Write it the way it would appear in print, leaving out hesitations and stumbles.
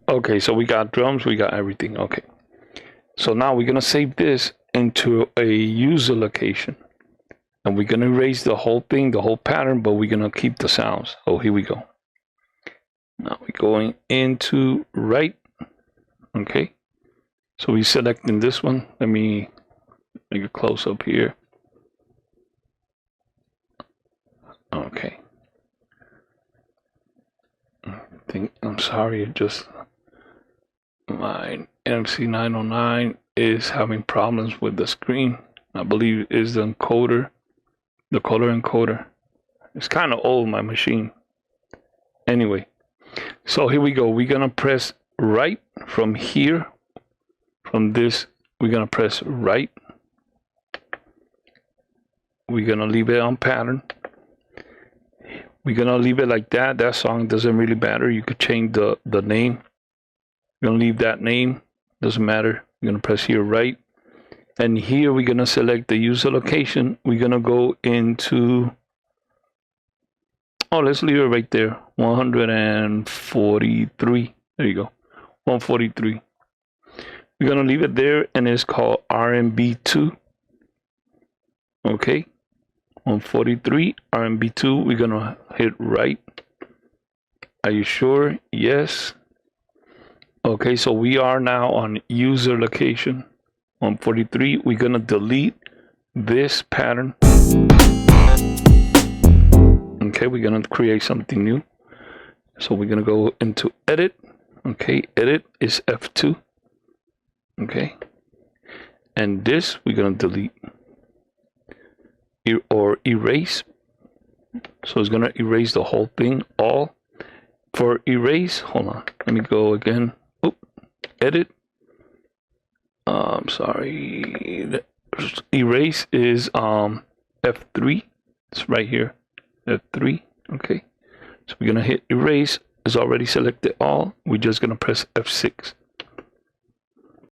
Okay, so we got drums, we got everything. Okay, so now we're gonna save this into a user location, and we're gonna erase the whole thing, the whole pattern, but we're gonna keep the sounds. So here we go. Now we're going into right. Okay, so we're selecting this one. Let me make a close up here. Okay, I'm sorry, just my MC909 is having problems with the screen. I believe it is the encoder, the color encoder. It's kind of old, my machine. Anyway, so here we go. We're gonna press right from here. From this, we're gonna press right. We're gonna leave it on pattern. We're gonna leave it like that. That song doesn't really matter. You could change the name. We're gonna leave that name. Doesn't matter. We're gonna press here right. And here we're gonna select the user location. We're gonna go into, oh, let's leave it right there. 143. There you go. 143. We're gonna leave it there, and it's called R&B2. Okay. 143 R&B2. We're gonna hit right. Are you sure? Yes. Okay, so we are now on user location 143. We're gonna delete this pattern. Okay, we're gonna create something new. So we're gonna go into edit. Okay, edit is F2. Okay, and this we're gonna delete or erase. So it's gonna erase the whole thing. All for erase. Hold on, let me go again. Oh, edit. Sorry. Erase is F3. It's right here. F3. Okay. So we're gonna hit erase. It's already selected all. We're just gonna press F6.